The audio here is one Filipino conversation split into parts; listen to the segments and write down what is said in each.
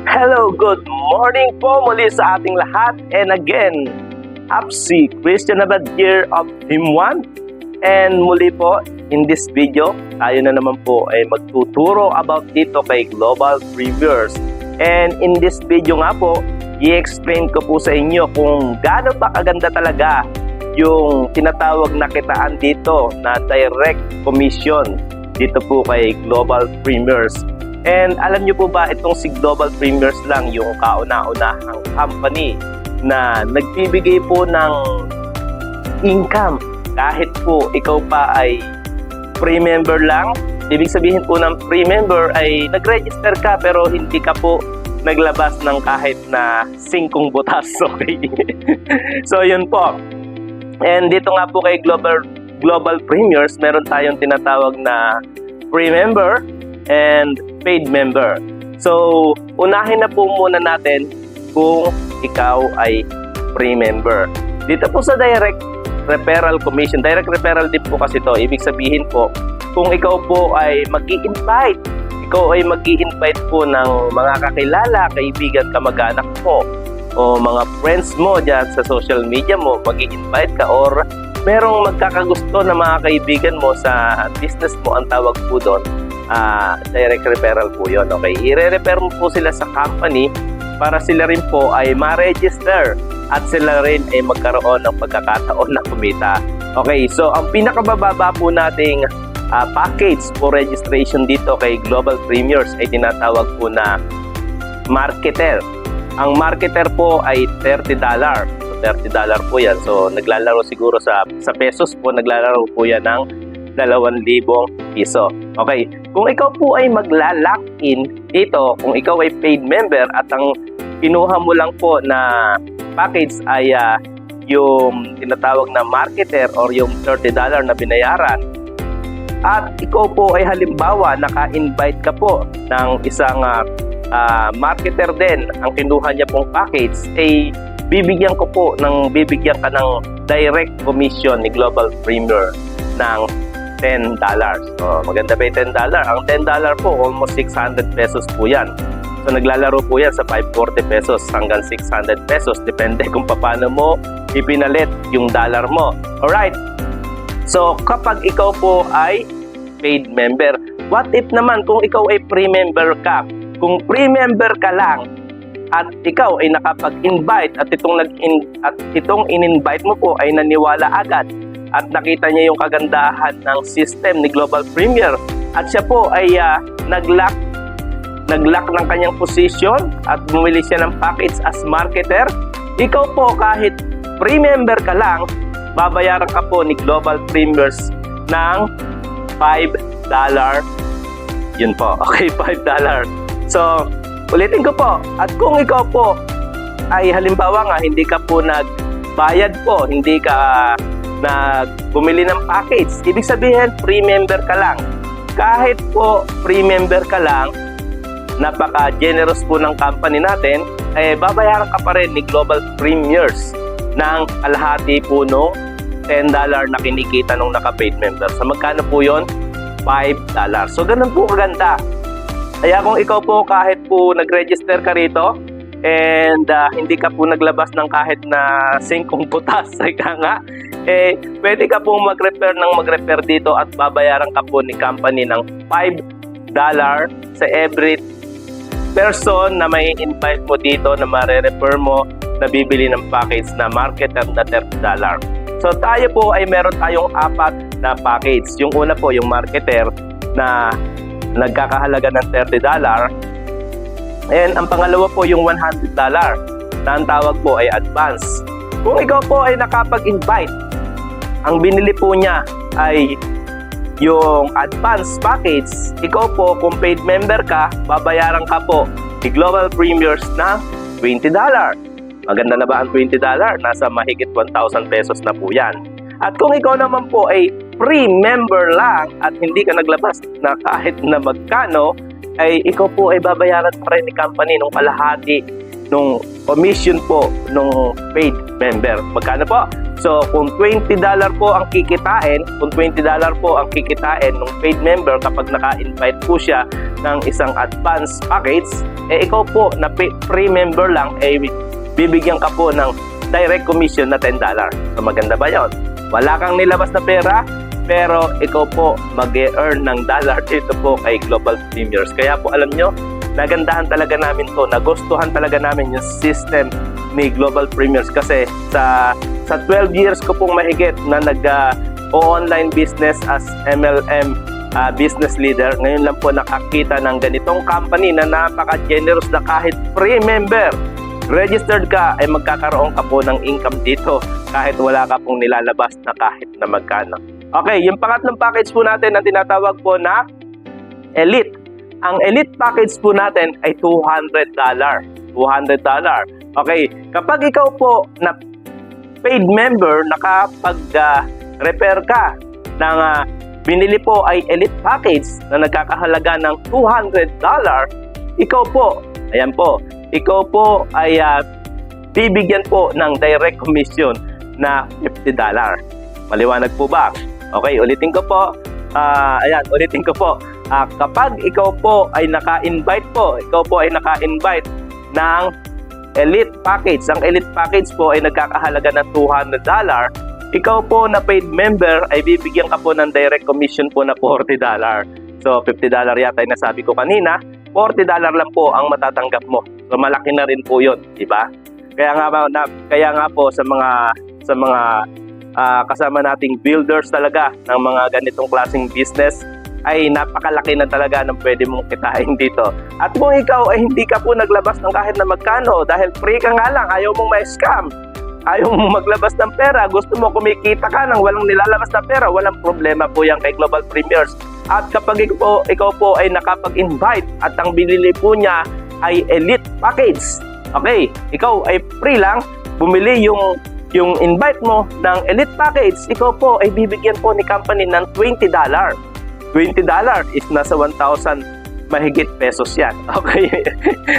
Hello, good morning po muli sa ating lahat. And again, Apsi Christian Abad here of Team 1. And muli po, in this video, tayo na naman po ay magtuturo about dito kay Global Premiers. And in this video nga po, i-explain ko po sa inyo kung gaano ba kaganda talaga yung tinatawag na kitaan dito na direct commission dito po kay Global Premiers. And alam nyo po ba, itong si Global Premiers lang yung kauna-unahang company na nagbibigay po ng income kahit po ikaw pa ay free member lang. Ibig sabihin po ng free member ay nag-register ka pero hindi ka po naglabas ng kahit na 5 butas. Okay? So yun po. And dito nga po kay Global Premiers, meron tayong tinatawag na free member and paid member. So, unahin na po muna natin kung ikaw ay free member. Dito po sa direct referral commission, direct referral din po kasi to. Ibig sabihin po, kung ikaw po ay mag-i-invite, ikaw ay mag-i-invite po ng mga kakilala, kaibigan, kamag-anak mo, o mga friends mo dyan sa social media mo, mag-i-invite ka, or merong magkakagusto na mga kaibigan mo sa business mo, ang tawag po doon, direct referral po yun. Okay, i-refer mo po sila sa company para sila rin po ay ma-register at sila rin ay magkaroon ng pagkakataon na kumita. Okay, so ang pinakabababa po nating package for registration dito kay Global Premiers ay tinatawag po na marketer. Ang marketer po ay $30. So $30 po yan. So naglalaro siguro sa pesos po, naglalaro po yan ng 2,000 piso. Okay, kung ikaw po ay magla-lock in dito, kung ikaw ay paid member at ang kinuha mo lang po na package ay yung tinatawag na marketer or yung $30 na binayaran, at ikaw po ay halimbawa naka-invite ka po ng isang marketer din, ang kinuha niya pong package, ay bibigyan ka ng direct commission ni Global Premier ng $10. So, maganda ba yung $10? Ang $10 po, almost 600 pesos po yan. So, naglalaro po yan sa 540 pesos hanggang 600 pesos. Depende kung paano mo ipinalit yung dollar mo. Alright. So, kapag ikaw po ay paid member, what if naman kung ikaw ay free member ka? Kung free member ka lang at ikaw ay nakapag-invite at itong in-invite mo po ay naniwala agad at nakita niya yung kagandahan ng system ni Global Premier at siya po ay nag-lock ng kanyang position at bumili siya ng package as marketer, ikaw po kahit free member ka lang, babayaran ka po ni Global Premiers ng $5. Yun po, okay, $5. So, ulitin ko po, at kung ikaw po ay halimbawa nga hindi ka po nagbayad po, hindi ka bumili ng package, ibig sabihin free member ka lang. Kahit po free member ka lang, napaka-generous po ng company natin, babayaran ka pa rin ni Global Premiers ng kalahati po no $10 na kinikita nung naka-paid member. So magkano po yon? $5. So ganun po kaganda. Kaya kung ikaw po kahit po nag-register ka rito and hindi ka po naglabas ng kahit na 5 butas, pwede ka po mag-refer dito at babayaran ka po ni company ng $5 sa every person na may invite mo dito na mare-refer mo na bibili ng package na marketer na $30. So tayo po ay meron tayong 4 na package. Yung una po yung marketer na nagkakahalaga ng $30. And ang pangalawa po yung $100 na ang tawag po ay advance. Kung ikaw po ay nakapag-invite, ang binili po niya ay yung advance package, ikaw po kung paid member ka, babayaran ka po ni Global Premiers ng $20. Maganda na ba ang $20? Nasa mahigit 1,000 pesos na po yan. At kung ikaw naman po ay free member lang at hindi ka naglabas na kahit na magkano, ay ikaw po ay babayaran pa rin ni company nung kalahati nung commission po nung paid member. Magkano po? So, kung $20 po ang kikitain, ng paid member kapag naka-invite po siya ng isang advance package, ikaw po na free member lang, bibigyan ka po ng direct commission na $10. So, maganda ba yun? Wala kang nilabas na pera, pero ikaw po mag-e-earn ng dollar dito po kay Global Premiers. Kaya po alam nyo, nagandahan talaga namin to, nagustuhan talaga namin yung system ni Global Premiers kasi sa 12 years ko pong mahigit na nag-online business as MLM business leader, ngayon lang po nakakita ng ganitong company na napaka-generous na kahit free member, registered ka, ay magkakaroon ka po ng income dito kahit wala ka pong nilalabas na kahit na magkano. Okay, yung pangatlong package po natin na tinatawag po na Elite. Ang Elite package po natin ay $200. Okay, kapag ikaw po na paid member, nakapag-repair ka ng binili po ay Elite package na nagkakahalaga ng $200, ikaw po ay bibigyan po ng direct commission na $50. Maliwanag po ba? Okay, ulitin ko po. Kapag ikaw po ay naka-invite ng Elite package, ang Elite package po ay nagkakahalaga ng $200, ikaw po na paid member ay bibigyan ka po ng direct commission po na $40. So, $50 yata yung nasabi ko kanina, $40 lang po ang matatanggap mo. So, malaki na rin po yun, di ba? Kaya nga po sa mga kasama nating builders talaga ng mga ganitong klaseng business, ay napakalaki na talaga ng pwede mong kitain dito. At kung ikaw ay hindi ka po naglabas ng kahit na magkano dahil free ka nga lang, ayaw mong ma-scam, ayaw mong maglabas ng pera, gusto mo kumikita ka ng walang nilalabas na pera, walang problema po yan kay Global Premiers. At kapag ikaw po ay nakapag-invite at ang binili po niya ay Elite package, okay, ikaw ay free lang, bumili yung invite mo ng Elite package, ikaw po ay bibigyan po ni company ng $20. $20 is nasa 1,000 mahigit pesos yan. Okay?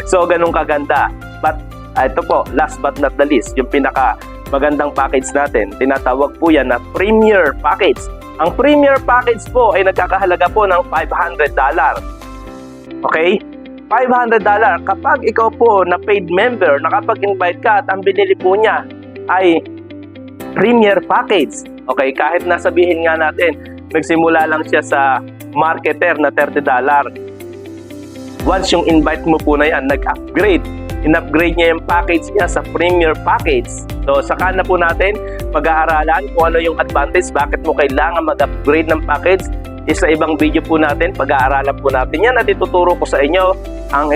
So, ganun kaganda. But, ito po, last but not the least, yung pinaka magandang package natin, tinatawag po yan na Premier Package. Ang Premier Package po ay nagkakahalaga po ng $500. Okay? $500. Kapag ikaw po na paid member, nakapag-invite ka at ang binili po niya ay Premier Package. Okay? Kahit nasabihin nga natin, nagsimula lang siya sa marketer na $30. Once yung invite mo po na yan, in-upgrade niya yung package niya sa Premier Package. So, saka na po natin pag-aaralan kung ano yung advantage, bakit mo kailangan mag-upgrade ng package. Sa ibang video po natin, pag-aaralan po natin yan at ituturo ko sa inyo. Ang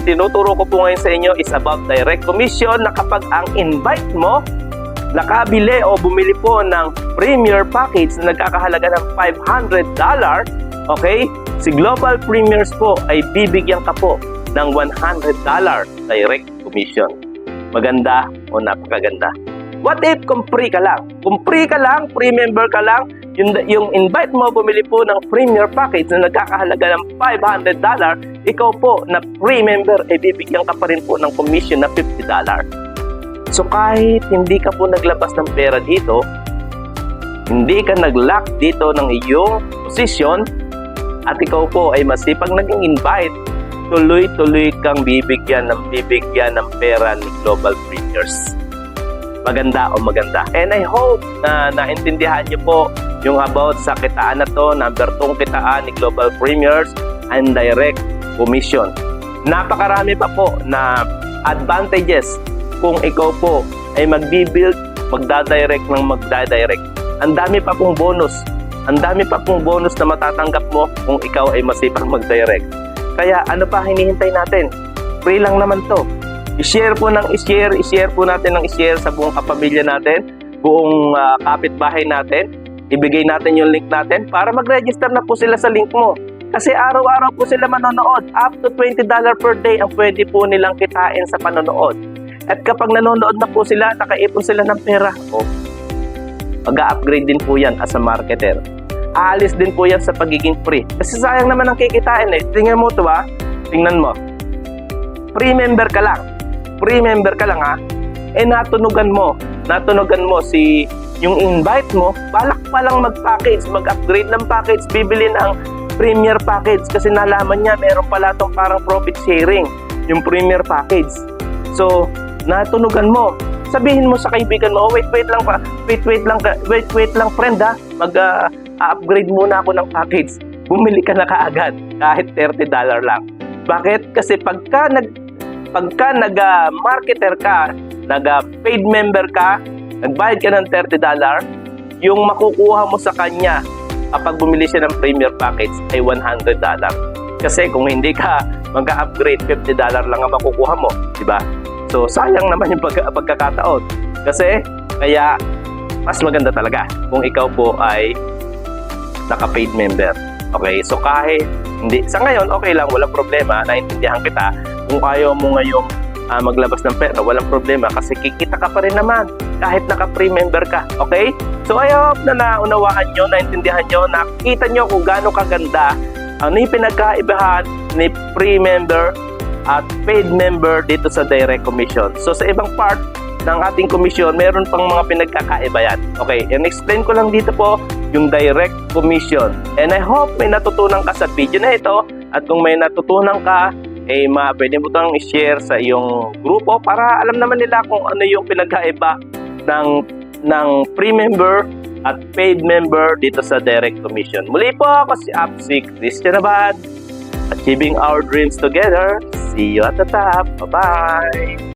tinuturo ko po ngayon sa inyo is about direct commission na kapag ang invite mo nakabili o bumili po ng Premier Package na nagkakahalaga ng $500, okay, si Global Premiers po ay bibigyan ka po ng $100 direct commission. Maganda o napakaganda? What if kung free ka lang? Kung free ka lang, free member ka lang, yung invite mo bumili po ng Premier Package na nagkakahalaga ng $500, ikaw po na free member ay bibigyan ka pa rin po ng commission na $50. So kahit hindi ka po naglabas ng pera dito, hindi ka nag-lock dito ng iyong position, at ikaw po ay masipag naging invite, tuloy-tuloy kang bibigyan ng pera ni Global Premiers. Maganda o maganda. And I hope na naintindihan niyo po yung about sa kitaan na to, number 2 kitaan ni Global Premiers and direct commission. Napakarami pa po na advantages kung ikaw po ay magbibuild, magdadirect. Ang dami pa pong bonus. Ang dami pa pong bonus na matatanggap mo kung ikaw ay masipag magdirect. Kaya ano pa hinihintay natin? Free lang naman to. I-share po natin sa buong kapamilya natin, buong kapitbahay natin. Ibigay natin yung link natin para mag-register na po sila sa link mo. Kasi araw-araw po sila manonood. Up to $20 per day ang pwede po nilang kitain sa panonood. At kapag nanonood na po sila, nakaipon sila ng pera. Mag-upgrade din po yan as a marketer. Aalis din po yan sa pagiging free. Kasi sayang naman ang kikitain eh. Tingnan mo ito ha. Tingnan mo. Free member ka lang ha. Eh natunugan mo natunugan mo yung invite mo, balak pa lang mag-package, mag-upgrade ng package, bibili ng premier package kasi nalaman niya meron pala itong parang profit sharing, yung premier package. So, natunugan mo. Sabihin mo sa kaibigan mo, wait lang friend ha, mag-upgrade muna ako ng package. Bumili ka na kaagad kahit $30 lang. Bakit? Kasi pagka nag-marketer ka, nag-paid member ka, nagbayad ka ng $30, yung makukuha mo sa kanya kapag bumili siya ng premier package ay $100. Kasi kung hindi ka mag-upgrade, $50 lang ang makukuha mo, di ba? So, sayang naman yung pagkakataon. Kasi, kaya, mas maganda talaga kung ikaw po ay naka-paid member. Okay? So, kahit hindi, sa ngayon, okay lang, walang problema, naintindihan kita. Kung ayaw mo ngayong maglabas ng pera, walang problema kasi kikita ka pa rin naman kahit naka-free member ka. Okay? So, I hope na naunawaan nyo, naintindihan nyo, nakita nyo kung gaano kaganda ano yung pinagkaibahan ni free member at paid member dito sa direct commission. So, sa ibang part ng ating commission, meron pang mga pinagkakaiba yan. Okay, and explain ko lang dito po yung direct commission. And I hope may natutunan ka sa video na ito. At kung may natutunan ka, pwede mo itong i-share sa iyong grupo para alam naman nila kung ano yung pinagkaiba ng free member at paid member dito sa direct commission. Muli po ako si Apsi Christian Abad, achieving our dreams together. See you at the top. Bye-bye!